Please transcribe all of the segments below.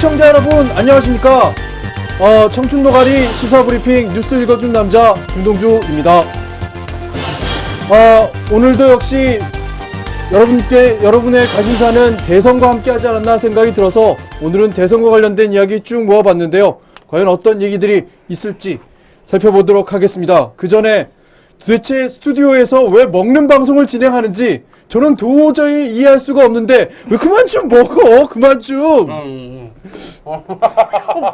시청자 여러분 안녕하십니까. 청춘노가리 시사브리핑 뉴스 읽어준 남자 김동주입니다. 오늘도 역시 여러분의 관심사는 대선과 함께 하지 않았나 생각이 들어서 오늘은 대선과 관련된 이야기 쭉 모아봤는데요. 과연 어떤 얘기들이 있을지 살펴보도록 하겠습니다. 그 전에 도대체 스튜디오에서 왜 먹는 방송을 진행하는지 저는 도저히 이해할 수가 없는데 왜 그만 좀 먹어, 그만 좀.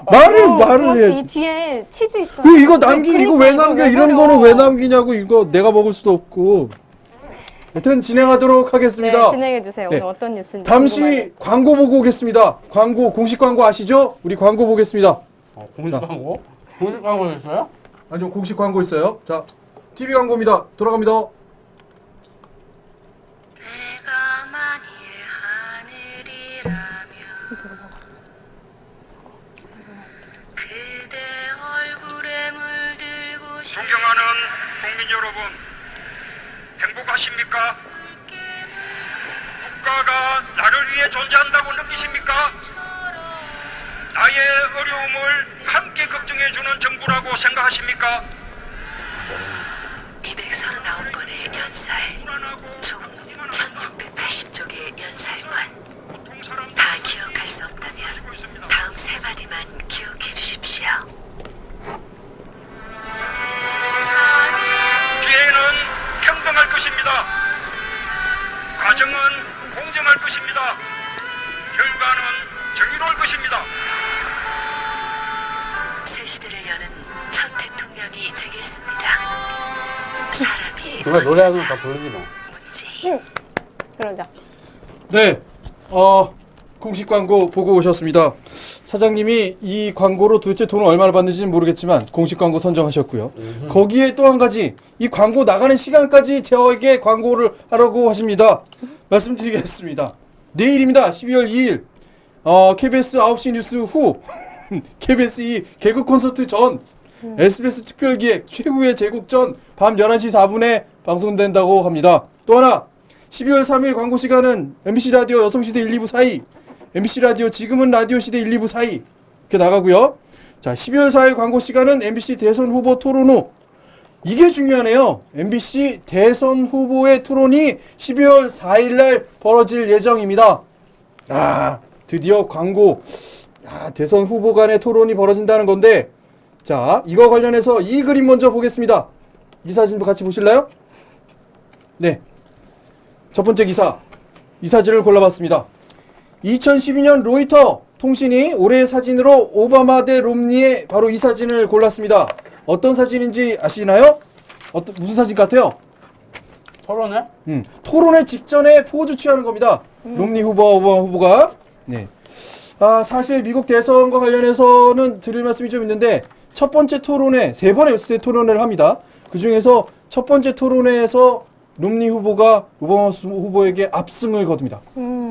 말을 해야지. 이 뒤에 치즈 있어. 이거 이거 왜 남겨? 이런 거는 왜 남기냐고. 이거 내가 먹을 수도 없고. 하여튼 진행하도록 하겠습니다. 네, 진행해주세요. 네. 오늘 어떤 뉴스인지 잠시 궁금하네. 광고 보고 오겠습니다. 공식 광고 아시죠? 우리 광고 보겠습니다. 공식 광고? 공식 광고 있어요? 아니요, 공식 광고 있어요. 자, TV 광고입니다. 돌아갑니다. 내가 만일 하늘이라면 그대 얼굴에 물들고 싶은 존경하는 국민 여러분, 행복하십니까? 국가가 나를 위해 존재한다고 느끼십니까? 나의 어려움을 함께 걱정해주는 정부라고 생각하십니까? 239번의 연살, 총 1680쪽의 연살관. 다 기억할 수 없다면 다음 세 마디만 기억해 주십시오. 기회는 평등할 것입니다. 과정은 공정할 것입니다. 결과는 정의로울 것입니다. 새 시대를 여는 첫 대통령이 되겠습니다. 사람이 누가 노래하면 다 부르지 뭐. 문재인. 그러자. 네, 공식 광고 보고 오셨습니다. 사장님이 이 광고로 도대체 돈을 얼마나 받는지는 모르겠지만 공식 광고 선정하셨고요. 거기에 또 한 가지, 이 광고 나가는 시간까지 저에게 광고를 하라고 하십니다. 말씀드리겠습니다. 내일입니다. 12월 2일 KBS 9시 뉴스 후 KBS 2 개그 콘서트 전 SBS 특별기획 최후의 제국 전 밤 11시 4분에 방송된다고 합니다. 또 하나, 12월 3일 광고 시간은 MBC 라디오 여성시대 1, 2부 사이, MBC 라디오 지금은 라디오 시대 1, 2부 사이 이렇게 나가고요. 자, 12월 4일 광고 시간은 MBC 대선 후보 토론 후. 이게 중요하네요. MBC 대선 후보의 토론이 12월 4일 날 벌어질 예정입니다. 드디어 광고, 대선 후보 간의 토론이 벌어진다는 건데, 자, 이거 관련해서 이 그림 먼저 보겠습니다. 이 사진도 같이 보실래요? 네. 첫 번째 기사. 이 사진을 골라봤습니다. 2012년 로이터 통신이 올해의 사진으로 오바마 대 롬니의 바로 이 사진을 골랐습니다. 어떤 사진인지 아시나요? 무슨 사진 같아요? 토론회? 토론회 직전에 포즈 취하는 겁니다. 롬니 후보와 오바마 후보가. 네. 사실 미국 대선과 관련해서는 드릴 말씀이 좀 있는데, 첫 번째 토론회, 3번의 토론회를 합니다. 그 중에서 첫 번째 토론회에서 롬니 후보가 오바마 후보에게 압승을 거둡니다.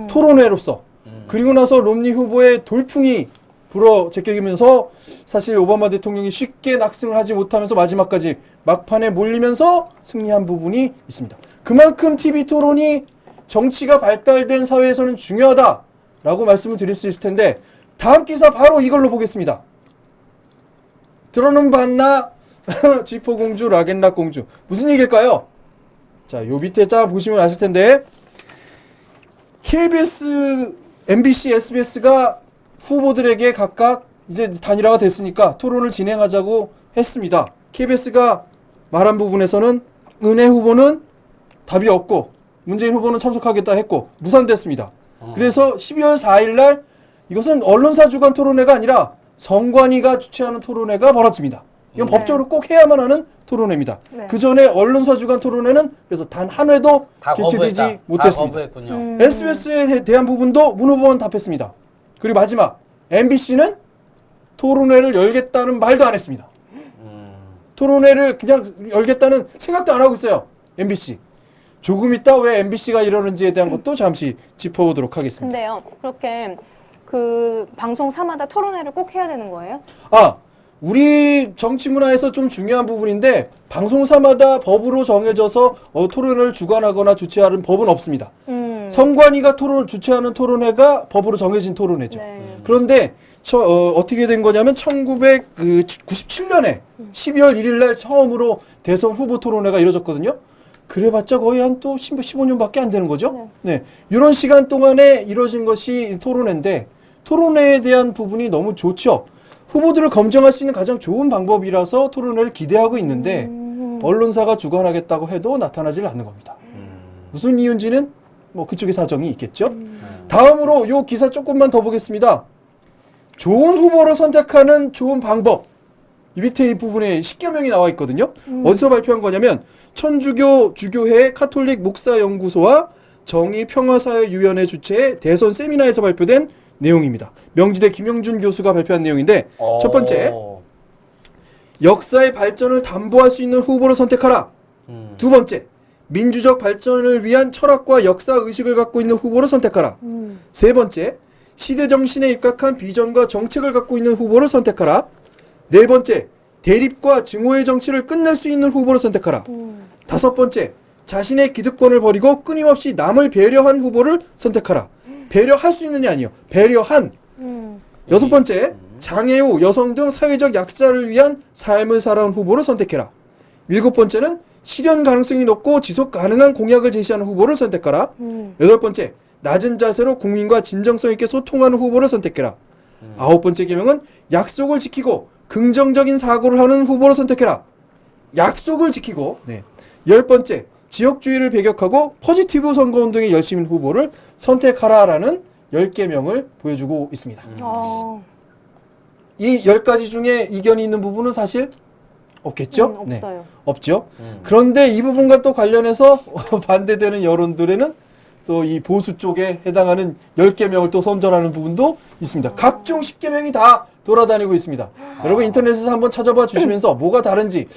토론회로서. 그리고 나서 롬니 후보의 돌풍이 불어 제껴지면서 사실 오바마 대통령이 쉽게 낙승을 하지 못하면서 마지막까지 막판에 몰리면서 승리한 부분이 있습니다. 그만큼 TV 토론이 정치가 발달된 사회에서는 중요하다라고 말씀을 드릴 수 있을 텐데, 다음 기사 바로 이걸로 보겠습니다. 들어는 봤나? 지포공주, 락앤락공주. 무슨 얘기일까요? 자, 요 밑에 짜 보시면 아실 텐데, KBS, MBC, SBS가 후보들에게 각각 이제 단일화가 됐으니까 토론을 진행하자고 했습니다. KBS가 말한 부분에서는 은혜 후보는 답이 없고 문재인 후보는 참석하겠다 했고 무산됐습니다. 그래서 12월 4일 날 이것은 언론사 주관 토론회가 아니라 선관위가 주최하는 토론회가 벌어집니다. 이건 법적으로 꼭 해야만 하는 토론회입니다. 네. 그 전에 언론사 주관 토론회는 그래서 단 한 회도 개최되지 못했습니다. SBS에 대한 부분도 문 후보는 답했습니다. 그리고 마지막 MBC는 토론회를 열겠다는 말도 안 했습니다. 토론회를 그냥 열겠다는 생각도 안 하고 있어요. MBC. 조금 있다 왜 MBC가 이러는지에 대한 것도 잠시 짚어보도록 하겠습니다. 근데요, 그렇게 그 방송사마다 토론회를 꼭 해야 되는 거예요? 우리 정치 문화에서 좀 중요한 부분인데 방송사마다 법으로 정해져서 토론회를 주관하거나 주최하는 법은 없습니다. 선관위가 주최하는 토론회가 법으로 정해진 토론회죠. 네. 그런데 어떻게 된 거냐면 1997년에 12월 1일 날 처음으로 대선 후보 토론회가 이루어졌거든요. 그래봤자 거의 한 또 15년밖에 안 되는 거죠. 네. 이런 시간 동안에 이루어진 것이 토론회인데 토론회에 대한 부분이 너무 좋죠. 후보들을 검증할 수 있는 가장 좋은 방법이라서 토론회를 기대하고 있는데 언론사가 주관하겠다고 해도 나타나질 않는 겁니다. 무슨 이유인지는 뭐 그쪽에 사정이 있겠죠. 다음으로 요 기사 조금만 더 보겠습니다. 좋은 후보를 선택하는 좋은 방법. 이 밑에 이 부분에 10여 명이 나와 있거든요. 어디서 발표한 거냐면 천주교 주교회 카톨릭 목사연구소와 정의평화사회위원회 주최의 대선 세미나에서 발표된 내용입니다. 명지대 김영준 교수가 발표한 내용인데 첫 번째, 역사의 발전을 담보할 수 있는 후보를 선택하라. 두 번째, 민주적 발전을 위한 철학과 역사의식을 갖고 있는 후보를 선택하라. 세 번째, 시대정신에 입각한 비전과 정책을 갖고 있는 후보를 선택하라. 네 번째, 대립과 증오의 정치를 끝낼 수 있는 후보를 선택하라. 다섯 번째, 자신의 기득권을 버리고 끊임없이 남을 배려한 후보를 선택하라. 배려할 수 있느냐 아니요. 배려한. 여섯 번째, 장애우, 여성 등 사회적 약자를 위한 삶을 살아온 후보를 선택해라. 일곱 번째는 실현 가능성이 높고 지속 가능한 공약을 제시하는 후보를 선택하라. 여덟 번째, 낮은 자세로 국민과 진정성 있게 소통하는 후보를 선택해라. 아홉 번째 계명은 약속을 지키고 긍정적인 사고를 하는 후보를 선택해라. 약속을 지키고. 네. 열 번째, 지역주의를 배격하고 포지티브 선거운동에 열심인 후보를 선택하라라는 10개명을 보여주고 있습니다. 이 10가지 중에 이견이 있는 부분은 사실 없겠죠? 네. 없어요. 없죠. 그런데 이 부분과 또 관련해서 반대되는 여론들에는 또 이 보수 쪽에 해당하는 10개명을 또 선전하는 부분도 있습니다. 각종 10개명이 다 돌아다니고 있습니다. 여러분 인터넷에서 한번 찾아봐 주시면서 뭐가 다른지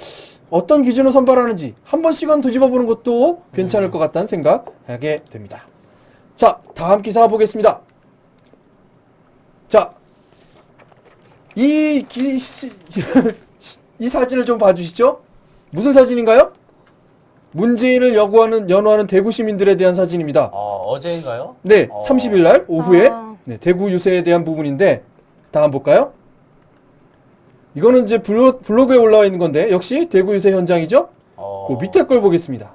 어떤 기준을 선발하는지 한 번씩은 뒤집어 보는 것도 괜찮을 것 같다는 생각하게 됩니다. 자, 다음 기사 보겠습니다. 자, 이 사진을 좀 봐주시죠. 무슨 사진인가요? 문재인을 연호하는 대구 시민들에 대한 사진입니다. 어제인가요? 네, 30일 날 오후에 네, 대구 유세에 대한 부분인데 다음 볼까요? 이거는 이제 블로그에 올라와 있는 건데 역시 대구 유세 현장이죠? 그 밑에 걸 보겠습니다.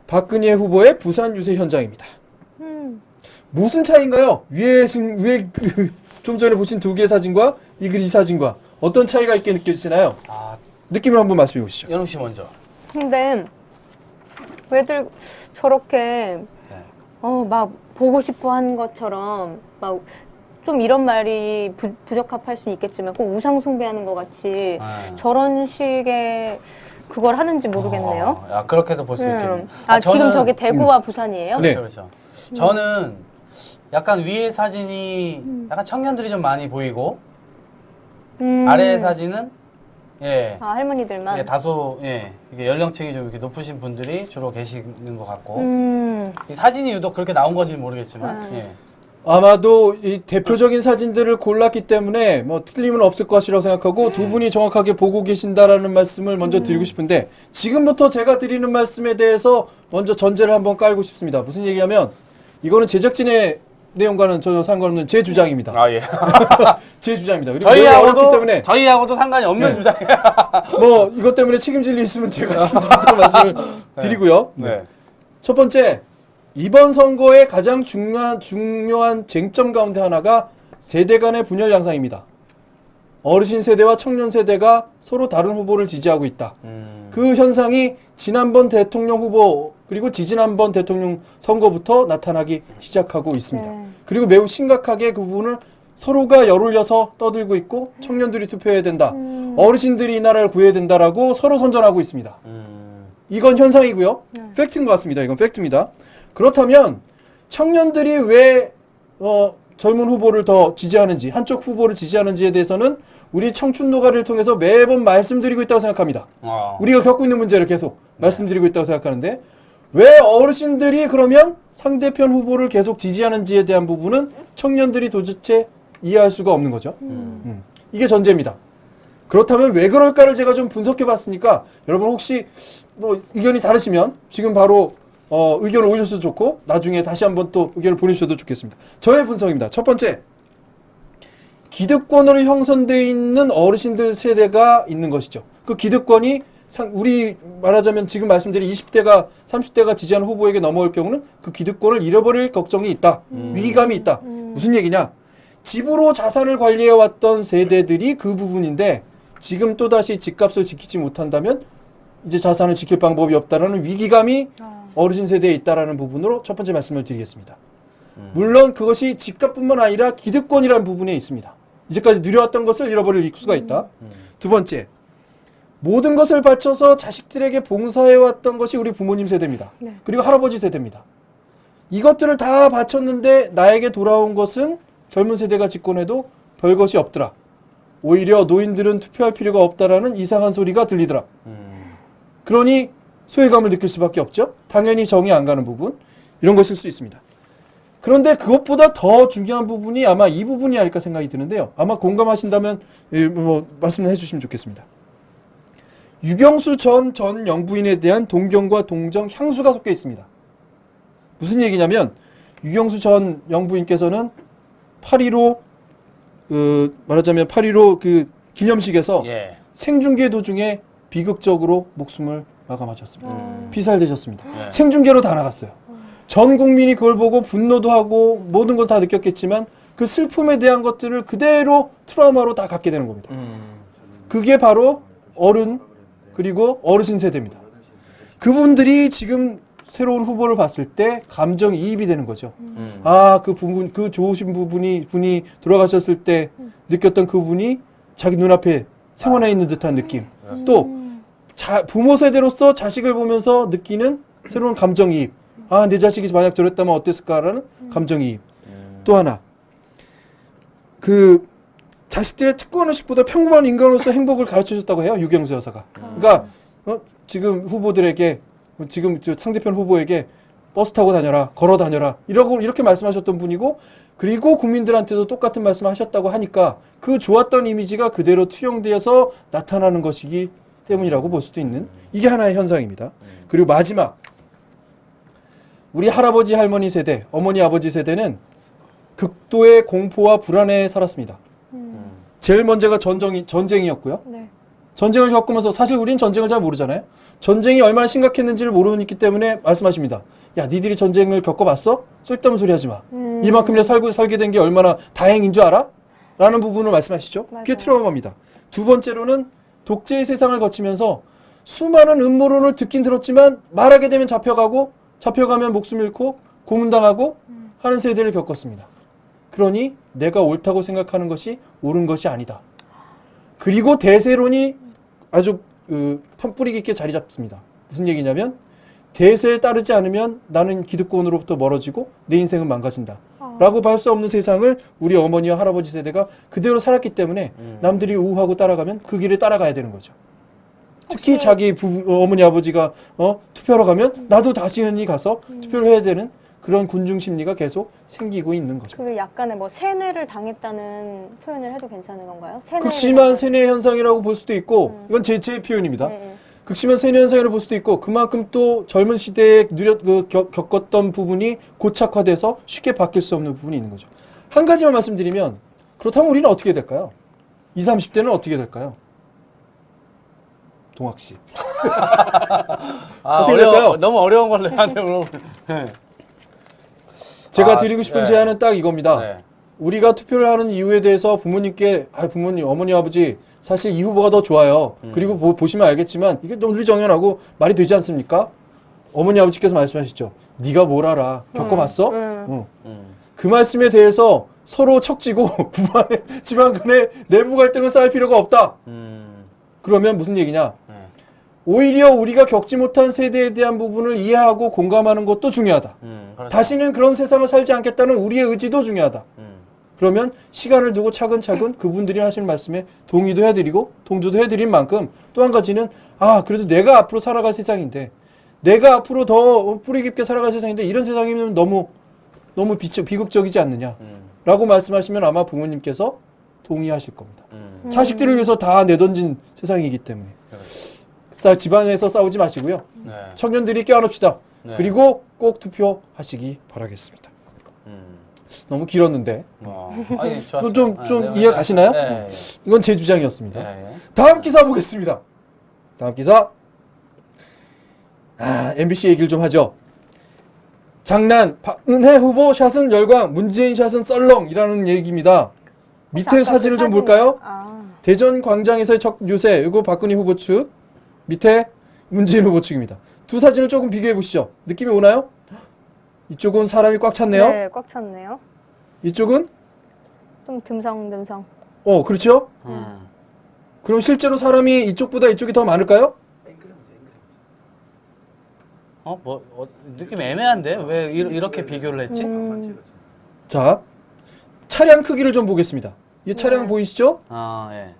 박근혜 후보의 부산 유세 현장입니다. 무슨 차이인가요? 위에 좀 전에 보신 두 개의 사진과 이 사진과 어떤 차이가 있게 느껴지시나요? 느낌을 한번 말씀해 보시죠. 연우 씨 먼저. 근데 왜들 저렇게 막 보고 싶어 하는 것처럼 막 좀 이런 말이 부적합할 수는 있겠지만 꼭 우상 숭배하는 것 같이 저런 식의 그걸 하는지 모르겠네요. 그렇게도 볼 수 있겠네요. 지금 저게 대구와 부산이에요? 네. 그렇죠. 저는 약간 위에 사진이 약간 청년들이 좀 많이 보이고 아래 사진은 할머니들만. 다소 이게 연령층이 좀 이렇게 높으신 분들이 주로 계시는 것 같고 이 사진이 유독 그렇게 나온 건지 모르겠지만 아마도 이 대표적인 사진들을 골랐기 때문에 뭐 틀림은 없을 것이라고 생각하고 두 분이 정확하게 보고 계신다라는 말씀을 먼저 드리고 싶은데 지금부터 제가 드리는 말씀에 대해서 먼저 전제를 한번 깔고 싶습니다. 무슨 얘기하면 이거는 제작진의 내용과는 전혀 상관없는 제 주장입니다. 제 주장입니다. 그리고 어렵기 때문에 저희하고도 상관이 없는 주장이에요. 뭐 이것 때문에 책임질 일 있으면 제가 책임진다는 말씀을 드리고요. 첫 번째, 이번 선거의 가장 중요한 쟁점 가운데 하나가 세대 간의 분열 양상입니다. 어르신 세대와 청년 세대가 서로 다른 후보를 지지하고 있다. 그 현상이 지난번 대통령 후보 그리고 지지난번 대통령 선거부터 나타나기 시작하고 있습니다. 그리고 매우 심각하게 그 부분을 서로가 열올려서 떠들고 있고 청년들이 투표해야 된다. 어르신들이 이 나라를 구해야 된다라고 서로 선전하고 있습니다. 이건 현상이고요. 팩트인 것 같습니다. 이건 팩트입니다. 그렇다면 청년들이 왜 젊은 후보를 더 지지하는지 한쪽 후보를 지지하는지에 대해서는 우리 청춘 노가리를 통해서 매번 말씀드리고 있다고 생각합니다. 우리가 겪고 있는 문제를 계속 말씀드리고 있다고 생각하는데 왜 어르신들이 그러면 상대편 후보를 계속 지지하는지에 대한 부분은 청년들이 도대체 이해할 수가 없는 거죠. 이게 전제입니다. 그렇다면 왜 그럴까를 제가 좀 분석해 봤으니까 여러분 혹시 뭐 의견이 다르시면 지금 바로 의견을 올려주셔도 좋고 나중에 다시 한번 또 의견을 보내주셔도 좋겠습니다. 저의 분석입니다. 첫 번째, 기득권으로 형성되어 있는 어르신들 세대가 있는 것이죠. 그 기득권이 우리 말하자면 지금 말씀드린 20대가 30대가 지지하는 후보에게 넘어올 경우는 그 기득권을 잃어버릴 걱정이 있다. 위기감이 있다. 무슨 얘기냐? 집으로 자산을 관리해왔던 세대들이 그 부분인데 지금 또다시 집값을 지키지 못한다면 이제 자산을 지킬 방법이 없다라는 위기감이 어르신 세대에 있다라는 부분으로 첫 번째 말씀을 드리겠습니다. 물론 그것이 집값뿐만 아니라 기득권이라는 부분에 있습니다. 이제까지 누려왔던 것을 잃어버릴 수가 있다. 두 번째, 모든 것을 바쳐서 자식들에게 봉사해왔던 것이 우리 부모님 세대입니다. 네. 그리고 할아버지 세대입니다. 이것들을 다 바쳤는데 나에게 돌아온 것은 젊은 세대가 집권해도 별것이 없더라. 오히려 노인들은 투표할 필요가 없다라는 이상한 소리가 들리더라. 그러니 소외감을 느낄 수밖에 없죠. 당연히 정이 안 가는 부분, 이런 것일 수 있습니다. 그런데 그것보다 더 중요한 부분이 아마 이 부분이 아닐까 생각이 드는데요. 아마 공감하신다면 말씀을 해주시면 좋겠습니다. 유경수 전 영부인에 대한 동경과 동정 향수가 섞여 있습니다. 무슨 얘기냐면 유경수 전 영부인께서는 8.15 말하자면 8.15 그 기념식에서 예. 생중계 도중에 비극적으로 목숨을 마감하셨습니다. 피살되셨습니다. 네. 생중계로 다 나갔어요. 전 국민이 그걸 보고 분노도 하고 모든 걸 다 느꼈겠지만 그 슬픔에 대한 것들을 그대로 트라우마로 다 갖게 되는 겁니다. 그게 바로 어른 그리고 어르신 세대입니다. 그분들이 지금 새로운 후보를 봤을 때 감정이입이 되는 거죠. 아, 그 부분, 그 좋으신 분이 돌아가셨을 때 느꼈던 그분이 자기 눈앞에 생활해 있는 듯한 느낌. 또 부모 세대로서 자식을 보면서 느끼는 새로운 감정이입. 아, 내 자식이 만약 저랬다면 어땠을까라는 감정이입. 또 하나, 그 자식들의 특권의식보다 평범한 인간으로서 행복을 가르쳐줬다고 해요. 유경수 여사가. 그러니까 지금 후보들에게 지금 상대편 후보에게 버스 타고 다녀라, 걸어 다녀라 이렇게 말씀하셨던 분이고, 그리고 국민들한테도 똑같은 말씀하셨다고 하니까 그 좋았던 이미지가 그대로 투영되어서 나타나는 것이기 때문이라고 볼 수도 있는, 이게 하나의 현상입니다. 그리고 마지막, 우리 할아버지 할머니 세대, 어머니 아버지 세대는 극도의 공포와 불안에 살았습니다. 제일 먼저가 전쟁이었고요. 네. 전쟁을 겪으면서, 사실 우리는 전쟁을 잘 모르잖아요. 전쟁이 얼마나 심각했는지를 모르기 때문에 말씀하십니다. 야, 니들이 전쟁을 겪어봤어? 쓸데없는 소리 하지 마. 이만큼이나 살게 된 게 얼마나 다행인 줄 알아? 라는 부분을 말씀하시죠. 그게 맞아요. 트라우마입니다. 두 번째로는 독재의 세상을 거치면서 수많은 음모론을 듣긴 들었지만 말하게 되면 잡혀가면 목숨 잃고 고문당하고 하는 세대를 겪었습니다. 그러니 내가 옳다고 생각하는 것이 옳은 것이 아니다. 그리고 대세론이 아주 뿌리 깊게 자리 잡습니다. 무슨 얘기냐면 대세에 따르지 않으면 나는 기득권으로부터 멀어지고 내 인생은 망가진다. 라고 볼 수 없는 세상을 우리 어머니와 할아버지 세대가 그대로 살았기 때문에 남들이 우우하고 따라가면 그 길을 따라가야 되는 거죠. 특히 혹시- 자기 어머니 아버지가 투표하러 가면 나도 다시은이 가서 투표를 해야 되는 그런 군중 심리가 계속 생기고 있는 거죠. 그 약간의 뭐 세뇌를 당했다는 표현을 해도 괜찮은 건가요? 세뇌를 극심한 당한- 세뇌 현상이라고 볼 수도 있고, 이건 제 표현입니다. 네, 네. 극심한 세뇌 현상이라고 볼 수도 있고, 그만큼 또 젊은 시대에 겪었던 부분이 고착화돼서 쉽게 바뀔 수 없는 부분이 있는 거죠. 한 가지만 말씀드리면, 그렇다면 우리는 어떻게 될까요? 20, 30대는 어떻게 될까요? 동학 씨. 어떻게 될까요? 너무 어려운 걸로 하네요, 여러분. 네. 제가 드리고 싶은 네. 제안은 딱 이겁니다. 네. 우리가 투표를 하는 이유에 대해서 부모님께, 부모님, 어머니, 아버지, 사실 이 후보가 더 좋아요. 그리고 보시면 알겠지만 이게 논리정연하고 말이 되지 않습니까? 어머니, 아버지께서 말씀하시죠. 네가 뭘 알아? 겪어봤어? 응. 그 말씀에 대해서 서로 척지고 집안 간에 내부 갈등을 쌓을 필요가 없다. 그러면 무슨 얘기냐? 오히려 우리가 겪지 못한 세대에 대한 부분을 이해하고 공감하는 것도 중요하다. 그렇죠. 다시는 그런 세상을 살지 않겠다는 우리의 의지도 중요하다. 그러면 시간을 두고 차근차근 그분들이 하시는 말씀에 동의도 해드리고 동조도 해드린 만큼, 또 한 가지는 그래도 내가 앞으로 살아갈 세상인데, 내가 앞으로 더 뿌리 깊게 살아갈 세상인데 이런 세상이면 너무 비극적이지 않느냐 라고 말씀하시면 아마 부모님께서 동의하실 겁니다. 자식들을 위해서 다 내던진 세상이기 때문에 집안에서 싸우지 마시고요. 네. 청년들이 깨어납시다. 네. 그리고 꼭 투표하시기 바라겠습니다. 너무 길었는데. 아니, 좋았어요. 좀 내용 이해 가시나요? 네, 이건 제 주장이었습니다. 네. 다음 기사 보겠습니다. 다음 기사. MBC 얘기를 좀 하죠. 장난, 은혜 후보 샷은 열광, 문재인 샷은 썰렁이라는 얘기입니다. 밑에 사진을 좀 볼까요? 대전 광장에서의 첫 유세, 이거 박근혜 후보 측, 밑에 문재인 후보 측입니다. 두 사진을 조금 비교해 보시죠. 느낌이 오나요? 이쪽은 사람이 꽉 찼네요. 네, 꽉 찼네요. 이쪽은? 좀 듬성듬성. 그렇죠? 그럼 실제로 사람이 이쪽보다 이쪽이 더 많을까요? 느낌 애매한데? 왜 이렇게 비교를 했지? 자, 차량 크기를 좀 보겠습니다. 이 차량 보이시죠? 예.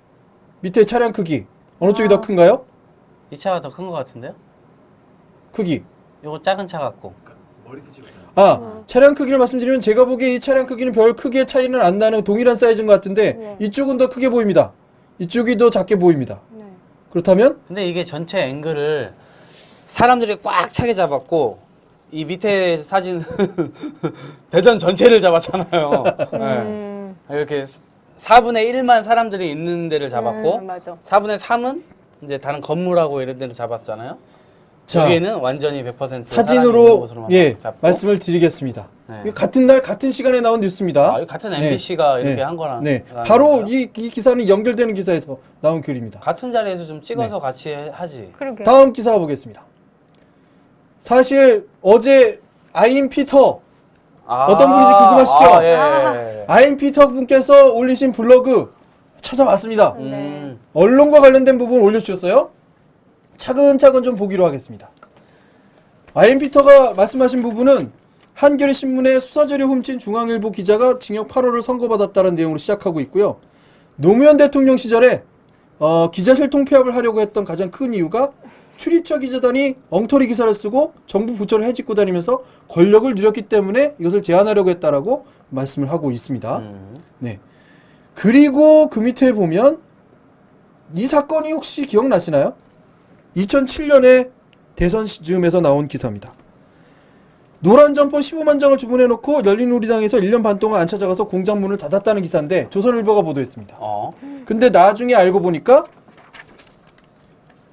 밑에 차량 크기. 어느 쪽이 더 큰가요? 이 차가 더 큰 것 같은데요? 크기. 요거 작은 차 같고. 차량 크기를 말씀드리면 제가 보기에 이 차량 크기는 별 크게 차이는 안 나는 동일한 사이즈인 것 같은데 네. 이쪽은 더 크게 보입니다. 이쪽이 더 작게 보입니다. 네. 그렇다면 근데 이게 전체 앵글을 사람들이 꽉 차게 잡았고 이 밑에 사진은 대전 전체를 잡았잖아요. 네. 이렇게 4분의 1만 사람들이 있는 데를 잡았고 맞아. 4분의 3은 이제 다른 건물하고 이런 데를 잡았잖아요. 자, 여기에는 완전히 100% 사진으로 잡고. 말씀을 드리겠습니다. 네. 이거 같은 날 같은 시간에 나온 뉴스입니다. 이거 같은 MBC가 이렇게 한 거랑 바로 이 기사는 연결되는 기사에서 나온 글입니다. 같은 자리에서 좀 찍어서 같이 하지. 그러게. 다음 기사 보겠습니다. 사실 어제 아임 피터 어떤 분인지 궁금하시죠? 예. 아임 피터 분께서 올리신 블로그 찾아왔습니다. 네. 언론과 관련된 부분 올려주셨어요. 차근차근 좀 보기로 하겠습니다. 아임 피터가 말씀하신 부분은 한겨레 신문에 수사자료 훔친 중앙일보 기자가 징역 8월을 선고받았다는 내용으로 시작하고 있고요. 노무현 대통령 시절에 기자실 통폐합을 하려고 했던 가장 큰 이유가 출입처 기자단이 엉터리 기사를 쓰고 정부 부처를 해집고 다니면서 권력을 누렸기 때문에 이것을 제한하려고 했다라고 말씀을 하고 있습니다. 네. 그리고 그 밑에 보면 이 사건이 혹시 기억나시나요? 2007년에 대선 즈음에서 나온 기사입니다. 노란 점퍼 15만 장을 주문해놓고 열린우리당에서 1년 반 동안 안 찾아가서 공장 문을 닫았다는 기사인데 조선일보가 보도했습니다. 근데 나중에 알고 보니까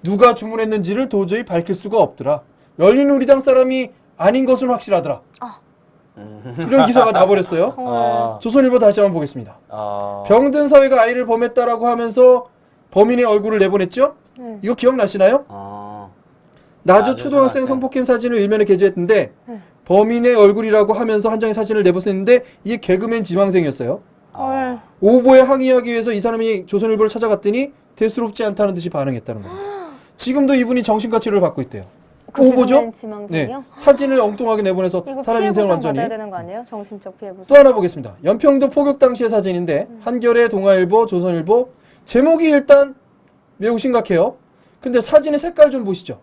누가 주문했는지를 도저히 밝힐 수가 없더라. 열린우리당 사람이 아닌 것은 확실하더라. 이런 기사가 나버렸어요. 조선일보 다시 한번 보겠습니다. 병든 사회가 아이를 범했다라고 하면서 범인의 얼굴을 내보냈죠? 이거 기억나시나요? 나주 초등학생 성폭행 사진을 일면에 게재했는데 범인의 얼굴이라고 하면서 한 장의 사진을 내보냈는데 이게 개그맨 지망생이었어요. 오보에 항의하기 위해서 이 사람이 조선일보를 찾아갔더니 대수롭지 않다는 듯이 반응했다는 겁니다. 지금도 이분이 정신과 치료를 받고 있대요. 오보죠? 네, 사진을 엉뚱하게 내보내서 사람 인생을 완전히. 받아야 되는 거 아니에요? 정신적 피해 보상. 또 하나 보겠습니다. 연평도 포격 당시의 사진인데 한겨레, 동아일보, 조선일보 제목이 일단 매우 심각해요. 근데 사진의 색깔 좀 보시죠.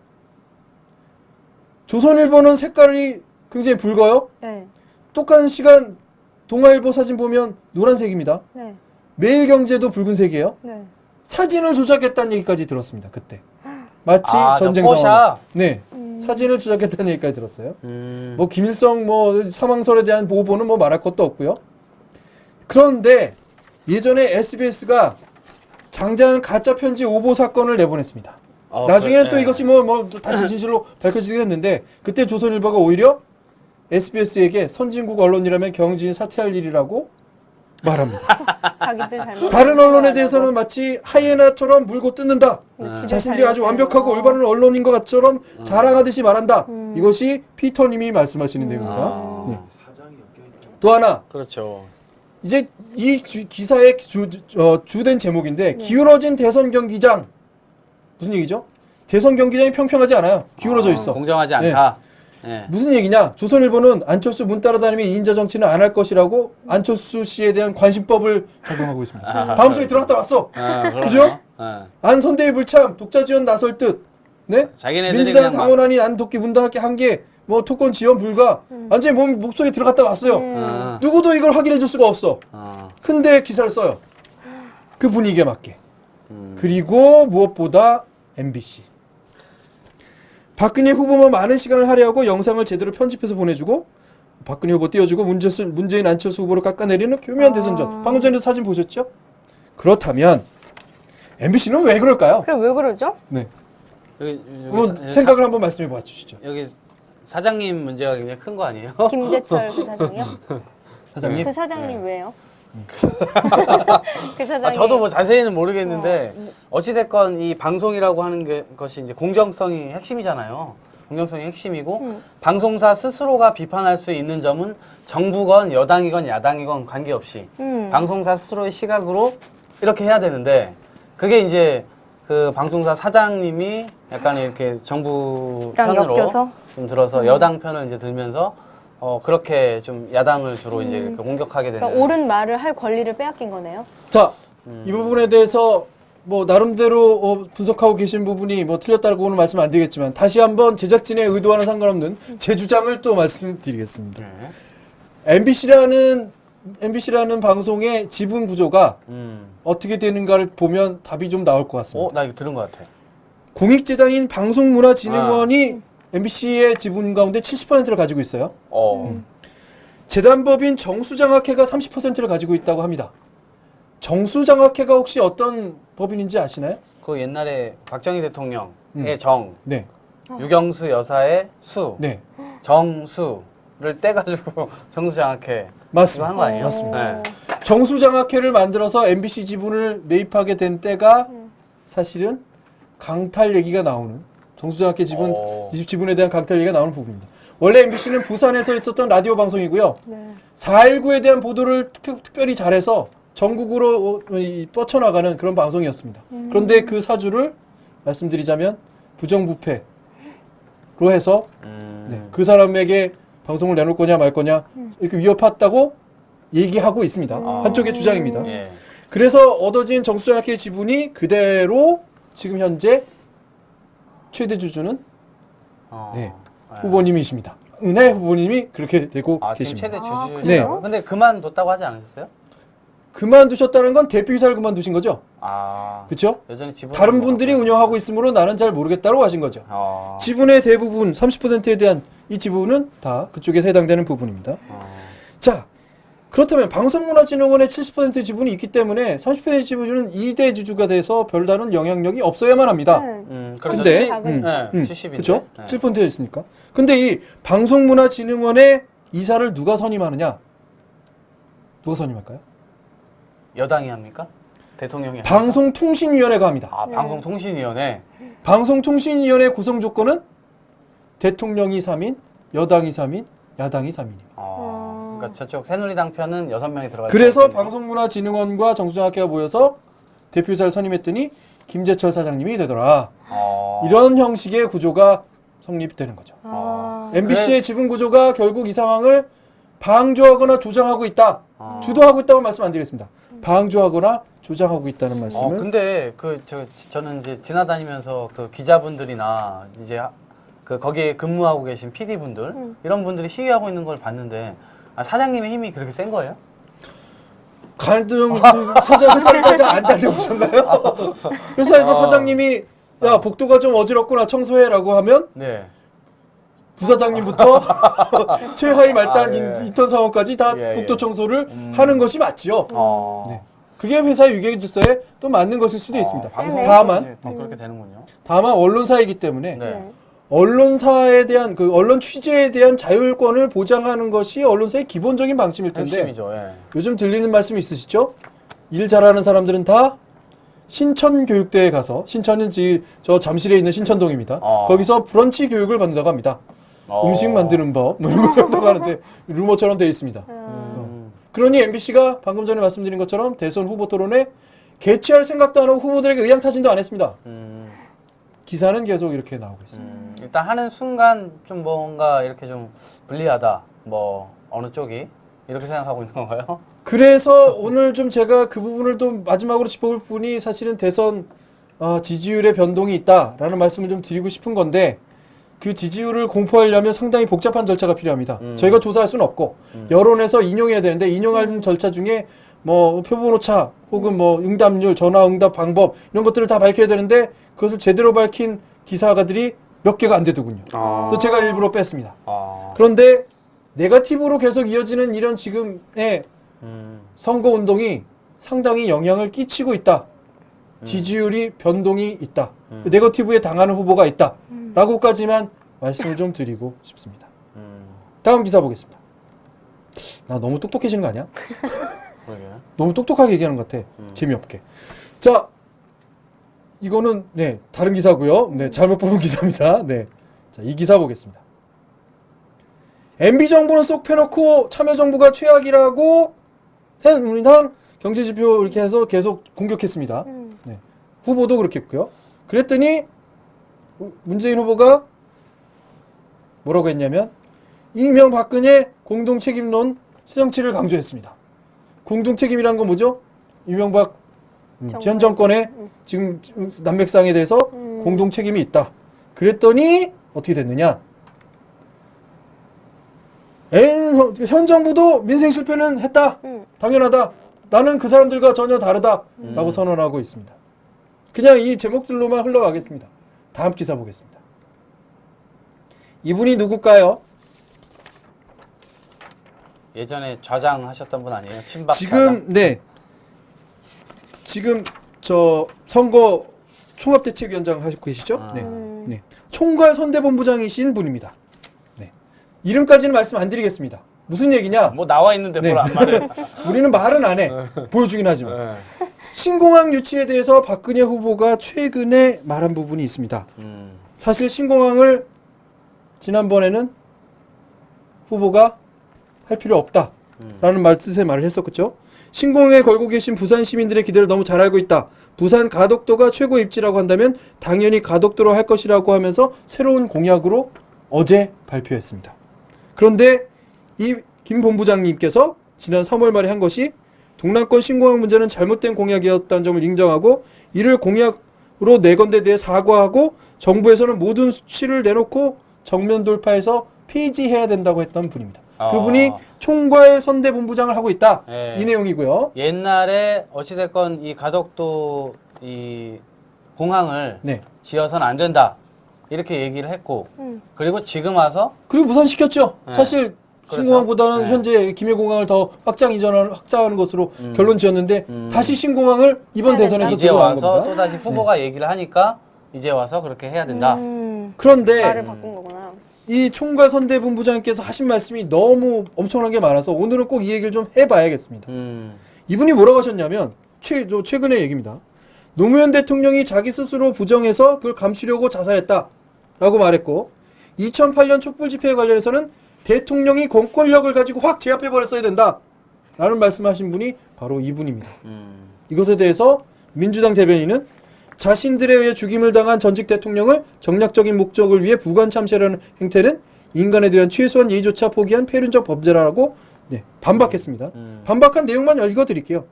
조선일보는 색깔이 굉장히 붉어요. 네. 똑같은 시간 동아일보 사진 보면 노란색입니다. 네. 매일경제도 붉은색이에요. 네. 사진을 조작했다는 얘기까지 들었습니다. 그때. 마치 전쟁 포샵? 상황. 네. 사진을 조작했다는 얘기까지 들었어요. 뭐 김일성 뭐 사망설에 대한 보고는 뭐 말할 것도 없고요. 그런데 예전에 SBS가 장장 가짜 편지 오보 사건을 내보냈습니다. 나중에는 또 이것이 뭐 다시 진실로 밝혀지게 했는데 그때 조선일보가 오히려 SBS에게 선진국 언론이라면 경진이 사퇴할 일이라고 말합니다. 자기들 잘못. 다른 언론에 대해서는 마치 하이에나처럼 물고 뜯는다. 자신들이 아주 완벽하고 올바른 언론인 것 것처럼 자랑하듯이 말한다. 이것이 피터님이 말씀하시는 내용입니다. 네. 또 하나. 그렇죠. 이제 이 기사의 주된 제목인데 기울어진 대선 경기장. 무슨 얘기죠? 대선 경기장이 평평하지 않아요. 기울어져 있어. 공정하지 않다. 네. 무슨 얘기냐? 조선일보는 안철수 문 따라다니며 2인자 정치는 안 할 것이라고 안철수 씨에 대한 관심법을 적용하고 있습니다. 방송에 들어갔다 왔어. 그죠? 안 선대위 불참, 독자 지원 나설 듯. 네? 민주당 당원안이 안 돕기 문당하게 한 게 뭐 토건 지원 불가. 완전히 목소리 들어갔다 왔어요. 누구도 이걸 확인해 줄 수가 없어. 근데 기사를 써요. 그 분위기에 맞게. 그리고 무엇보다 MBC. 박근혜 후보만 많은 시간을 할애하고 영상을 제대로 편집해서 보내주고 박근혜 후보 띄워주고 문재인 안철수 후보를 깎아내리는 교묘한 대선전. 방금 전에도 사진 보셨죠? 그렇다면 MBC는 왜 그럴까요? 그럼 왜 그러죠? 네. 여기 한번 생각을 한번 말씀해 봐 주시죠. 여기 사장님 문제가 굉장히 큰 거 아니에요? 김재철 그 사장이요? 사장님. 그 사장님 네. 왜요? 그 사장님. 아, 저도 뭐 자세히는 모르겠는데 어찌됐건 이 방송이라고 하는 것이 이제 공정성이 핵심이잖아요. 공정성이 핵심이고 방송사 스스로가 비판할 수 있는 점은 정부건 여당이건 야당이건 관계없이 방송사 스스로의 시각으로 이렇게 해야 되는데 그게 이제 그 방송사 사장님이 약간 이렇게 정부 편으로 엮여서? 좀 들어서 여당 편을 이제 들면서 그렇게 좀 야당을 주로 이제 이렇게 공격하게 되는. 그러니까 옳은 말을 할 권리를 빼앗긴 거네요. 자, 이 부분에 대해서 뭐 나름대로 분석하고 계신 부분이 뭐 틀렸다고는 말씀 안 드리겠지만 다시 한번 제작진의 의도와는 상관없는 제 주장을 또 말씀드리겠습니다. MBC라는 방송의 지분 구조가 어떻게 되는가를 보면 답이 좀 나올 것 같습니다. 나 이거 들은 것 같아. 공익재단인 방송문화진흥원이 MBC의 지분 가운데 70%를 가지고 있어요. 재단법인 정수장학회가 30%를 가지고 있다고 합니다. 정수장학회가 혹시 어떤 법인인지 아시나요? 그 옛날에 박정희 대통령의 정, 네. 유경수 여사의 수, 네. 정수를 떼가지고 정수장학회 맞습니다. 이거 한 거 아니에요? 맞습니다. 네. 정수장학회를 만들어서 MBC 지분을 매입하게 된 때가 사실은 강탈 얘기가 나오는 정수장학회 지분에 대한 강탈 얘기가 나오는 부분입니다. 원래 MBC는 부산에서 있었던 라디오 방송이고요. 네. 4.19에 대한 보도를 특별히 잘해서 전국으로 뻗쳐나가는 그런 방송이었습니다. 그런데 그 사주를 말씀드리자면 부정부패로 해서 네, 그 사람에게 방송을 내놓을 거냐 말 거냐 이렇게 위협했다고 얘기하고 있습니다. 한쪽의 주장입니다. 예. 그래서 얻어진 정수장학회 지분이 그대로 지금 현재 최대 주주는 네, 후보님이십니다. 은혜 후보님이 그렇게 되고 지금 계십니다. 최대 주주. 네. 근데 그만뒀다고 하지 않으셨어요? 그만두셨다는 건 대표이사를 그만두신 거죠? 그렇죠? 여전히 지분 다른 분들이 운영하고 있으므로 나는 잘 모르겠다고 하신 거죠. 아. 지분의 대부분 30%에 대한 이 지분은 다 그쪽에 해당되는 부분입니다. 자, 그렇다면 방송문화진흥원의 70% 지분이 있기 때문에 30% 지분은 2대 주주가 돼서 별다른 영향력이 없어야만 합니다. 네. 그래서 근데, 작은 네, 70인데. 그렇죠? 7%에 있으니까. 근데 이 방송문화진흥원의 이사를 누가 선임하느냐? 누가 선임할까요? 여당이 합니까? 대통령이 합니까? 방송통신위원회가 합니다. 방송통신위원회. 방송통신위원회 구성 조건은 대통령이 3인, 여당이 3인, 야당이 3인입니다. 그러니까 저쪽 새누리당 편은 6명이 들어갈 그래서 방송문화진흥원과 정수장학회가 모여서 대표이사를 선임했더니 김재철 사장님이 되더라. 이런 형식의 구조가 성립되는 거죠. MBC의 지분 구조가 결국 이 상황을 방조하거나 조장하고 있다. 주도하고 있다고 말씀 안 드리겠습니다. 방조하거나 조장하고 있다는 말씀을. 근데 저는 이제 지나다니면서 그 기자분들이나 이제 거기에 근무하고 계신 PD분들 이런 분들이 시위하고 있는 걸 봤는데 사장님의 힘이 그렇게 센 거예요? 회사까지 안 다녀오셨나요? 회사에서 사장님이 야 복도가 좀 어지럽구나 청소해라고 하면 네. 부사장님부터 최하위 말단 예. 인턴 사원까지 다 예, 복도 예. 청소를 하는 것이 맞지요. 네. 그게 회사 위계 질서에 또 맞는 것일 수도 있습니다. 세네. 다만 그렇게 되는군요. 언론사이기 때문에 네. 언론사에 대한 언론 취재에 대한 자율권을 보장하는 것이 언론사의 기본적인 방침일 텐데 핵심이죠. 예. 요즘 들리는 말씀이 있으시죠? 일 잘하는 사람들은 다 신천 교육대에 가서 신천은 저 잠실에 있는 신천동입니다. 거기서 브런치 교육을 받는다고 합니다. 음식 만드는 법 뭐 이런 걸 배운다고 하는데 루머처럼 되어 있습니다. 그러니 MBC가 방금 전에 말씀드린 것처럼 대선 후보 토론에 개최할 생각도 안 하고 후보들에게 의향타진도 안 했습니다. 기사는 계속 이렇게 나오고 있습니다. 일단 하는 순간 좀 뭔가 이렇게 좀 불리하다. 뭐 어느 쪽이 이렇게 생각하고 있는 건가요? 그래서 오늘 좀 제가 그 부분을 또 마지막으로 짚어볼 부분이 사실은 대선 지지율의 변동이 있다라는 말씀을 좀 드리고 싶은 건데 그 지지율을 공포하려면 상당히 복잡한 절차가 필요합니다. 저희가 조사할 수는 없고 여론에서 인용해야 되는데 인용하는 절차 중에 뭐 표본 오차 혹은 뭐 응답률, 전화 응답 방법 이런 것들을 다 밝혀야 되는데 그것을 제대로 밝힌 기사가들이 몇 개가 안 되더군요. 그래서 제가 일부러 뺐습니다. 그런데 네거티브로 계속 이어지는 이런 지금의 선거 운동이 상당히 영향을 끼치고 있다. 지지율이 변동이 있다. 네거티브에 당하는 후보가 있다. 라고까지만 말씀을 좀 드리고 싶습니다. 다음 기사 보겠습니다. 나 너무 똑똑해지는 거 아니야? 그러게요. 너무 똑똑하게 얘기하는 것 같아. 재미없게. 자, 이거는 네 다른 기사고요. 네 잘못 뽑은 기사입니다. 네, 자, 이 기사 보겠습니다. MB 정부는 쏙 빼놓고 참여정부가 최악이라고 새누리당 경제지표 이렇게 해서 계속 공격했습니다. 네. 후보도 그렇게 했고요. 그랬더니 문재인 후보가 뭐라고 했냐면 이명박근혜 공동책임론 시정치를 강조했습니다. 공동책임이란 건 뭐죠? 이명박 현 정권의 지금 난맥상에 대해서 공동책임이 있다. 그랬더니 어떻게 됐느냐? 현 정부도 민생 실패는 했다. 당연하다. 나는 그 사람들과 전혀 다르다. 라고 선언하고 있습니다. 그냥 이 제목들로만 흘러가겠습니다. 다음 기사 보겠습니다. 이분이 누굴까요? 예전에 좌장하셨던 분 아니에요? 친박 지금 좌장? 네. 지금 저 선거 총합대책위원장 하시고 계시죠? 네. 네. 총괄 선대본부장이신 분입니다. 네. 이름까지는 말씀 안 드리겠습니다. 무슨 얘기냐? 뭐 나와 있는데 네. 뭘 안 말해? 우리는 말은 안 해. 보여주긴 하지만. 네. 신공항 유치에 대해서 박근혜 후보가 최근에 말한 부분이 있습니다. 사실 신공항을 지난번에는 후보가 할 필요 없다라는 뜻의 말을 했었죠. 신공항에 걸고 계신 부산 시민들의 기대를 너무 잘 알고 있다. 부산 가덕도가 최고 입지라고 한다면 당연히 가덕도로 할 것이라고 하면서 새로운 공약으로 어제 발표했습니다. 그런데 이 김 본부장님께서 지난 3월 말에 한 것이 동남권 신공항 문제는 잘못된 공약이었다는 점을 인정하고 이를 공약으로 내건 데 대해 사과하고 정부에서는 모든 수치를 내놓고 정면 돌파해서 폐지해야 된다고 했던 분입니다. 그분이 총괄 선대본부장을 하고 있다. 네. 이 내용이고요. 옛날에 어찌됐건 이 가덕도 이 공항을 네. 지어서는 안 된다. 이렇게 얘기를 했고 그리고 지금 와서 그리고 무산시켰죠. 네. 사실 그래서? 신공항보다는 네. 현재 김해공항을 더 확장하는 것으로 결론 지었는데 다시 신공항을 이번 해야 대선에서 이제 들고 나온 와서 겁니다. 또다시 후보가 얘기를 하니까 이제 와서 그렇게 해야 된다. 그런데 말을 바꾼 거구나. 이 총괄 선대본부장님께서 하신 말씀이 너무 엄청난 게 많아서 오늘은 꼭 이 얘기를 좀 해봐야겠습니다. 이분이 뭐라고 하셨냐면 최근의 얘기입니다. 노무현 대통령이 자기 스스로 부정해서 그걸 감추려고 자살했다라고 말했고 2008년 촛불 집회에 관련해서는 대통령이 공권력을 가지고 확 제압해버렸어야 된다라는 말씀하신 분이 바로 이분입니다. 이것에 대해서 민주당 대변인은 자신들에 의해 죽임을 당한 전직 대통령을 정략적인 목적을 위해 부관 참시하려는 행태는 인간에 대한 최소한 예의조차 포기한 폐륜적 범죄라고 반박했습니다. 반박한 내용만 읽어드릴게요.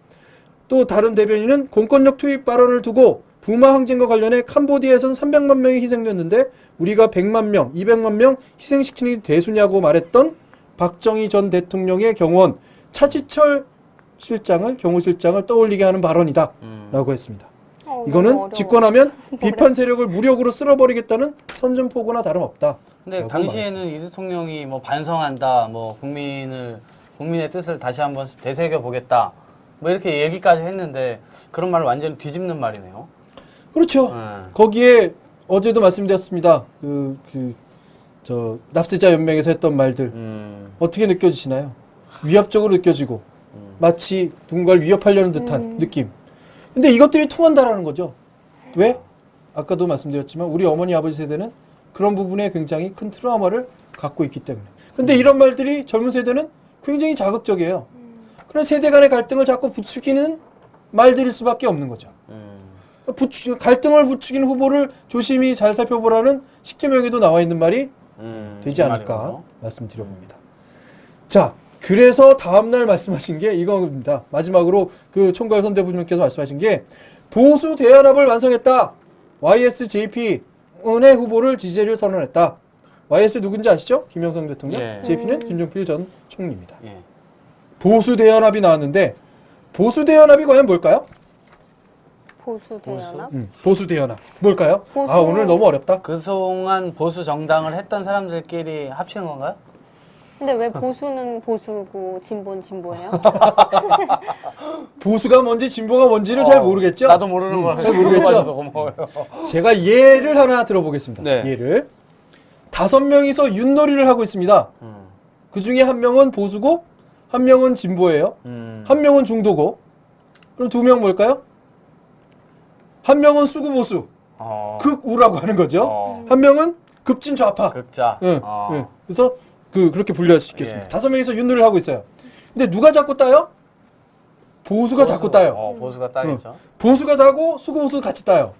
또 다른 대변인은 공권력 투입 발언을 두고 부마 항쟁과 관련해 캄보디아에선 300만 명이 희생됐는데 우리가 100만 명, 200만 명 희생시키는 게 대수냐고 말했던 박정희 전 대통령의 경호원 차지철 경호실장을 떠올리게 하는 발언이다 라고 했습니다. 이거는 집권하면 비판 세력을 무력으로 쓸어버리겠다는 선전포고나 다름없다. 근데 당시에는 이 대통령이 뭐 반성한다, 뭐 국민의 뜻을 다시 한번 되새겨 보겠다, 뭐 이렇게 얘기까지 했는데 그런 말을 완전히 뒤집는 말이네요. 그렇죠. 거기에 어제도 말씀드렸습니다. 납세자 연맹에서 했던 말들 어떻게 느껴지시나요? 위압적으로 느껴지고 마치 누군가를 위협하려는 듯한 느낌. 근데 이것들이 통한다라는 거죠. 왜? 아까도 말씀드렸지만 우리 어머니 아버지 세대는 그런 부분에 굉장히 큰 트라우마를 갖고 있기 때문에. 근데 이런 말들이 젊은 세대는 굉장히 자극적이에요. 그런 세대 간의 갈등을 자꾸 부추기는 말들일 수밖에 없는 거죠. 갈등을 부추기는 후보를 조심히 잘 살펴보라는 식재명에도 나와 있는 말이 되지 않을까 말이군요. 말씀드려봅니다. 자, 그래서 다음날 말씀하신 게 이겁니다. 마지막으로 그 총괄 선대부님께서 말씀하신 게 보수 대연합을 완성했다. YSJP 은혜 후보를 지지를 선언했다. YS 누군지 아시죠? 김영삼 대통령. 예. JP는 김종필 전 총리입니다. 예. 보수 대연합이 나왔는데 보수 대연합이 과연 뭘까요? 보수 대연합? 보수 대연합 뭘까요? 보수- 아 오늘 너무 어렵다. 그동안 보수 정당을 했던 사람들끼리 합치는 건가요? 근데 왜 보수는 보수고 진보는 진보예요? 보수가 뭔지 진보가 뭔지를 잘 모르겠죠? 나도 모르는 걸 잘 모르겠죠? 물어봐줘서 고마워요. 제가 예를 하나 들어보겠습니다. 네. 예를 5명이서 윷놀이를 하고 있습니다. 그 중에 한 명은 보수고 한 명은 진보예요. 한 명은 중도고. 그럼 2명 뭘까요? 한 명은 수구보수, 극우라고 하는 거죠. 한 명은 급진 좌파. 극자. 예, 예. 그래서 그렇게 분류할 수 있겠습니다. 예. 5명이서 윷놀이를 하고 있어요. 근데 누가 자꾸 따요? 보수가 자꾸 따요. 보수가 따겠죠. 보수가 따고 수구보수 같이 따요.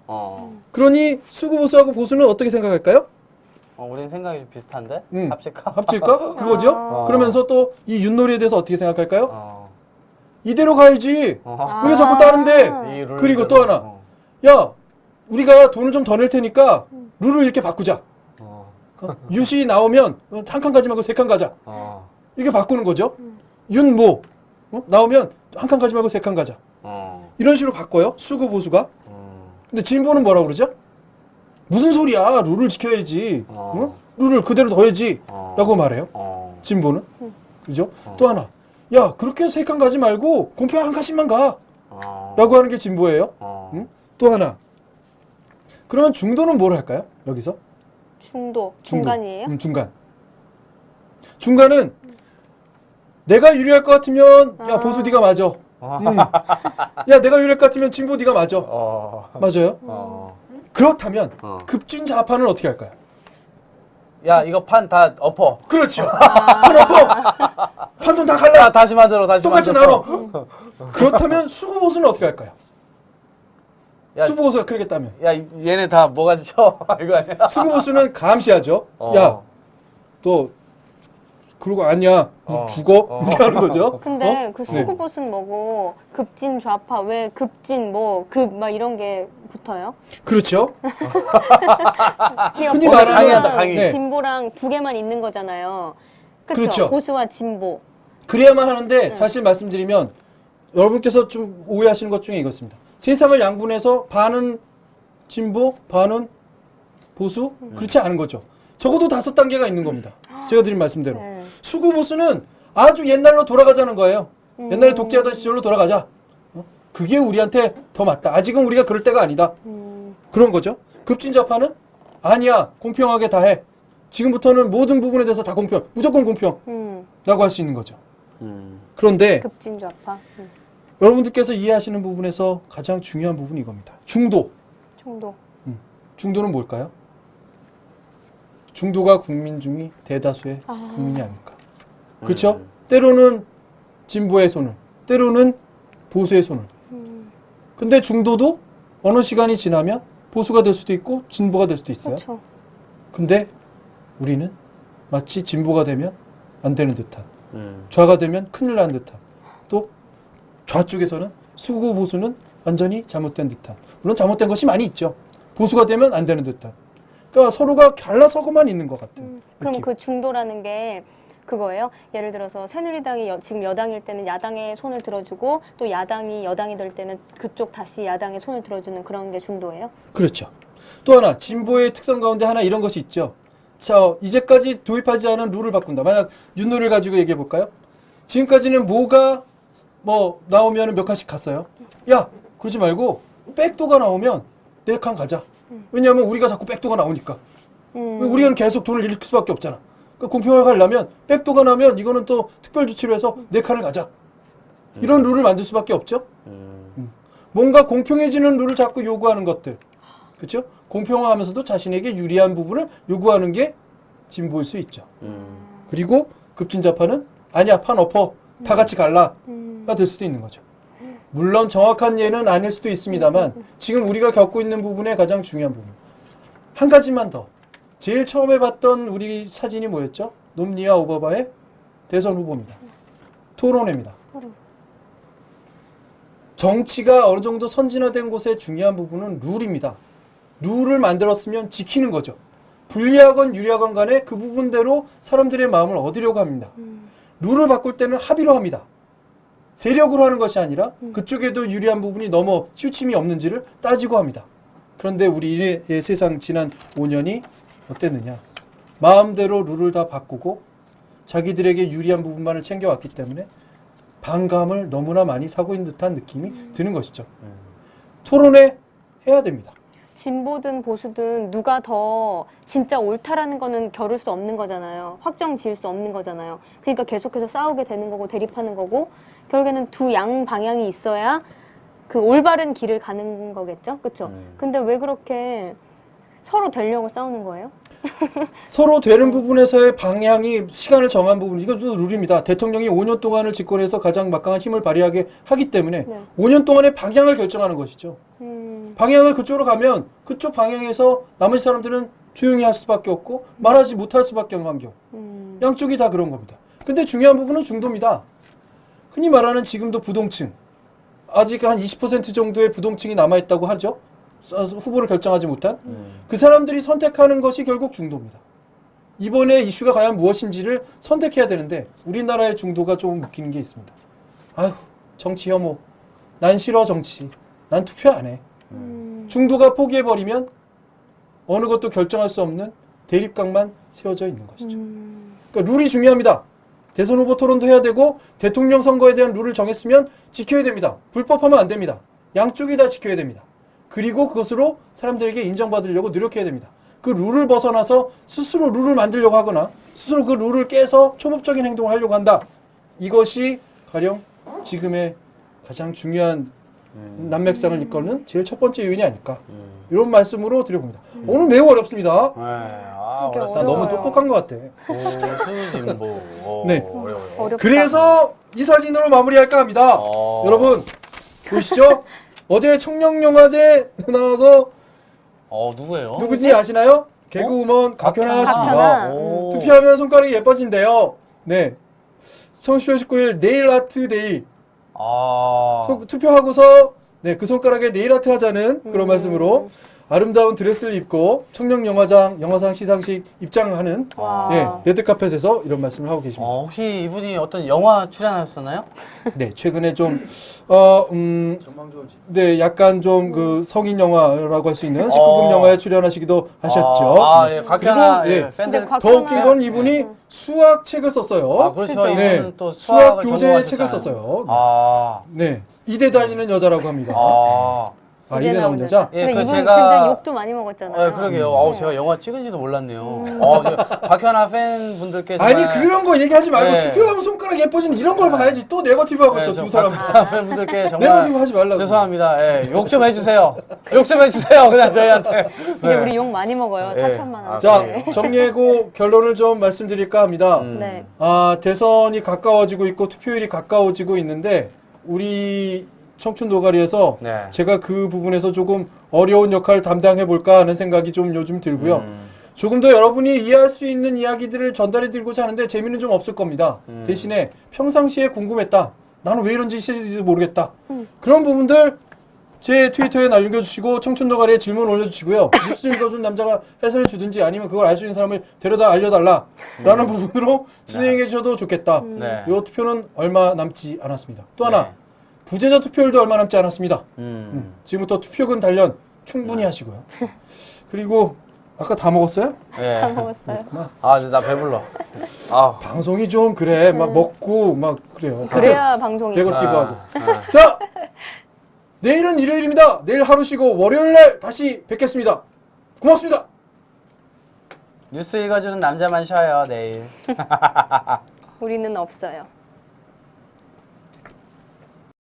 그러니 수구보수하고 보수는 어떻게 생각할까요? 우리는 생각이 좀 비슷한데? 음. 합칠까? 합칠까? 그거죠? 아. 그러면서 또 이 윷놀이에 대해서 어떻게 생각할까요? 이대로 가야지. 우리가 자꾸 따는데. 이 룰 그리고 대로. 또 하나. 야, 우리가 돈을 좀 더 낼 테니까 룰을 이렇게 바꾸자. 윷이 나오면 한 칸 가지 말고 3칸 가자. 이렇게 바꾸는 거죠. 윷모 나오면 한 칸 가지 말고 3칸 가자. 이런 식으로 바꿔요. 수구 보수가. 근데 진보는 뭐라고 그러죠? 무슨 소리야? 룰을 지켜야지. 응? 룰을 그대로 둬야지. 라고 말해요. 진보는. 그죠? 또 하나. 야, 그렇게 3칸 가지 말고 공평 한 칸씩만 가. 라고 하는 게 진보예요. 응? 또 하나. 그러면 중도는 뭘 할까요? 여기서? 중도, 중도. 중간이에요? 중간. 중간은 내가 유리할 것 같으면 야 보수 네가 맞아. 야 내가 유리할 것 같으면 진보 네가 맞아. 맞아요. 그렇다면 급진 좌파는 어떻게 할까요? 야, 이거 판 다 엎어. 그렇죠. 판 엎어. 판돈 다 갈라. 야, 다시 만들어, 다시 똑같이 만들어. 나눠. 그렇다면 수구보수는 어떻게 할까요? 야, 수구보수가 그러겠다면. 야, 얘네 다 뭐가지 쳐? 이거 아니야? 수구보수는 감시하죠. 야, 너 그러고 아니야. 너 죽어. 이렇게 하는 거죠. 근데 그 네. 수구봇은 뭐고 급진 좌파 왜 급진 뭐 급 막 이런 게 붙어요? 그렇죠. 그냥 흔히 보수랑 말하는- 강의한다, 강의. 네. 진보랑 두 개만 있는 거잖아요. 그쵸? 그렇죠. 보수와 진보. 그래야만 하는데 사실 말씀드리면 여러분께서 좀 오해하시는 것 중에 이것입니다. 세상을 양분해서 반은 진보, 반은 보수? 그렇지 않은 거죠. 적어도 5단계가 있는 겁니다. 제가 드린 말씀대로. 네. 수구보수는 아주 옛날로 돌아가자는 거예요. 옛날에 독재하던 시절로 돌아가자. 그게 우리한테 더 맞다. 아직은 우리가 그럴 때가 아니다. 그런 거죠. 급진좌파는 아니야. 공평하게 다 해. 지금부터는 모든 부분에 대해서 다 공평. 무조건 공평. 라고 할 수 있는 거죠. 그런데 급진 좌파. 여러분들께서 이해하시는 부분에서 가장 중요한 부분이 이겁니다. 중도. 중도. 중도는 뭘까요? 중도가 국민 중이 대다수의 국민이 아닐까. 그렇죠? 때로는 진보의 손을, 때로는 보수의 손을. 근데 중도도 어느 시간이 지나면 보수가 될 수도 있고 진보가 될 수도 있어요. 그렇죠. 근데 우리는 마치 진보가 되면 안 되는 듯한, 좌가 되면 큰일 나는 듯한, 또 좌쪽에서는 수구 보수는 완전히 잘못된 듯한, 물론 잘못된 것이 많이 있죠. 보수가 되면 안 되는 듯한. 그러니까 서로가 갈라서고만 있는 것 같은 그럼 느낌. 그 중도라는 게 그거예요? 예를 들어서 새누리당이 지금 여당일 때는 야당의 손을 들어주고 또 야당이 여당이 될 때는 그쪽 다시 야당의 손을 들어주는 그런 게 중도예요? 그렇죠. 또 하나 진보의 특성 가운데 하나 이런 것이 있죠. 자, 이제까지 도입하지 않은 룰을 바꾼다. 만약 윷놀이를 가지고 얘기해 볼까요? 지금까지는 뭐가 뭐 나오면 몇 칸씩 갔어요. 야, 그러지 말고 백도가 나오면 4칸 가자. 왜냐하면 우리가 자꾸 백도가 나오니까. 우리는 계속 돈을 일으킬 수밖에 없잖아. 그러니까 공평하게 하려면 백도가 나면 이거는 또 특별 조치로 해서 4칸을 가자. 이런 룰을 만들 수밖에 없죠. 뭔가 공평해지는 룰을 자꾸 요구하는 것들. 그렇죠? 공평하면서도 자신에게 유리한 부분을 요구하는 게 진보일 수 있죠. 그리고 급진좌파는 아니야, 판 엎어. 다 같이 갈라가 될 수도 있는 거죠. 물론 정확한 예는 아닐 수도 있습니다만 지금 우리가 겪고 있는 부분의 가장 중요한 부분. 한 가지만 더. 제일 처음에 봤던 우리 사진이 뭐였죠? 롬니와 오바마의 대선 후보입니다. 토론회입니다. 정치가 어느 정도 선진화된 곳의 중요한 부분은 룰입니다. 룰을 만들었으면 지키는 거죠. 불리하건 유리하건 간에 그 부분대로 사람들의 마음을 얻으려고 합니다. 룰을 바꿀 때는 합의로 합니다. 세력으로 하는 것이 아니라 그쪽에도 유리한 부분이 넘어 치우침이 없는지를 따지고 합니다. 그런데 우리의 세상 지난 5년이 어땠느냐. 마음대로 룰을 다 바꾸고 자기들에게 유리한 부분만을 챙겨왔기 때문에 반감을 너무나 많이 사고 있는 듯한 느낌이 드는 것이죠. 토론회 해야 됩니다. 진보든 보수든 누가 더 진짜 옳다라는 거는 겨룰 수 없는 거잖아요. 확정 지을 수 없는 거잖아요. 그러니까 계속해서 싸우게 되는 거고 대립하는 거고 결국에는 두 양 방향이 있어야 그 올바른 길을 가는 거겠죠? 그렇죠? 근데 왜 그렇게 서로 되려고 싸우는 거예요? 서로 되는 부분에서의 방향이 시간을 정한 부분, 이것도 룰입니다. 대통령이 5년 동안을 집권해서 가장 막강한 힘을 발휘하게 하기 때문에 네. 5년 동안의 방향을 결정하는 것이죠. 방향을 그쪽으로 가면 그쪽 방향에서 나머지 사람들은 조용히 할 수밖에 없고 말하지 못할 수밖에 없는 환경. 양쪽이 다 그런 겁니다. 근데 중요한 부분은 중도입니다. 흔히 말하는 지금도 부동층, 아직 한 20% 정도의 부동층이 남아있다고 하죠. 후보를 결정하지 못한 그 사람들이 선택하는 것이 결국 중도입니다. 이번에 이슈가 과연 무엇인지를 선택해야 되는데 우리나라의 중도가 조금 웃기는 게 있습니다. 아휴, 정치 혐오, 난 싫어 정치, 난 투표 안 해. 중도가 포기해버리면 어느 것도 결정할 수 없는 대립각만 세워져 있는 것이죠. 그러니까 룰이 중요합니다. 대선 후보 토론도 해야 되고 대통령 선거에 대한 룰을 정했으면 지켜야 됩니다. 불법하면 안 됩니다. 양쪽이 다 지켜야 됩니다. 그리고 그것으로 사람들에게 인정받으려고 노력해야 됩니다. 그 룰을 벗어나서 스스로 룰을 만들려고 하거나 스스로 그 룰을 깨서 초법적인 행동을 하려고 한다. 이것이 가령 지금의 가장 중요한 난맥상을 이끄는 제일 첫 번째 요인이 아닐까. 이런 말씀으로 드려봅니다. 오늘 매우 어렵습니다. 진짜 나 너무 어려워요. 똑똑한 것 같아. 보수진보. 네. 어려워요. 어렵다. 그래서 이 사진으로 마무리할까 합니다. 여러분 보이시죠? 어제 청룡영화제 나와서 누구예요? 누구지 아시나요? 개그우먼 박현아 씨입니다. 박현아. 투표하면 손가락이 예뻐진대요. 네. 10월 19일 네일 아트 데이. 투표하고서 네, 그 손가락에 네일 아트 하자는 그런 말씀으로 아름다운 드레스를 입고 청룡영화상 시상식 입장하는 와. 네, 레드카펫에서 이런 말씀을 하고 계십니다. 혹시 이분이 어떤 영화 출연하셨나요? 네, 최근에 좀 네, 약간 좀 그 성인 영화라고 할 수 있는 19금 영화에 출연하시기도 하셨죠. 예, 곽현아 그리고, 예, 예, 팬들. 근데 더 웃긴 건 이분이 수학책을 썼어요. 그렇죠. 그죠. 이분은 네, 또 수학 수학을 교재 책을 전공하셨잖아요. 썼어요. 네, 이대 다니는 여자라고 합니다. 이대 나온 여자. 예, 근데 그 이분 제가 근데 욕도 많이 먹었잖아요. 그러게요. 제가 영화 찍은지도 몰랐네요. 박현아 팬분들께 아니 정말 그런 거 얘기하지 말고 네. 투표하면 손가락 예뻐진 이런 걸 봐야지. 또 네거티브 하고 있어 저 두 사람. 박현아 팬분들께 정말 네거티브 하지 말라고. 죄송합니다. 예, 욕 좀 해주세요. 욕 좀 해주세요. 그냥 저희한테. 근데 우리 욕 많이 먹어요. 네. 4천만 원. 자, 네. 정리하고 결론을 좀 말씀드릴까 합니다. 네. 대선이 가까워지고 있고 투표율이 가까워지고 있는데 우리 청춘 노가리에서 네. 제가 그 부분에서 조금 어려운 역할을 담당해 볼까 하는 생각이 좀 요즘 들고요. 조금 더 여러분이 이해할 수 있는 이야기들을 전달해 드리고자 하는데 재미는 좀 없을 겁니다. 대신에 평상시에 궁금했다. 나는 왜 이런 짓인지 모르겠다. 그런 부분들 제 트위터에 남겨주시고 청춘 노가리에 질문 올려주시고요. 뉴스 읽어준 남자가 해설해 주든지 아니면 그걸 알 수 있는 사람을 데려다 알려달라 라는 부분으로 진행해 주셔도 좋겠다. 네. 이 투표는 얼마 남지 않았습니다. 또 하나 부재자 투표율도 얼마 남지 않았습니다. 지금부터 투표권 단련 충분히 하시고요. 그리고 아까 다 먹었어요? 예. 다 먹었어요. 근데 나 배불러. 방송이 좀 그래 막 먹고 막 그래요. 그래야 방송이. 네거티브하고. 자, 내일은 일요일입니다. 내일 하루 쉬고 월요일날 다시 뵙겠습니다. 고맙습니다. 뉴스 읽어주는 남자만 쉬어요, 내일. 우리는 없어요.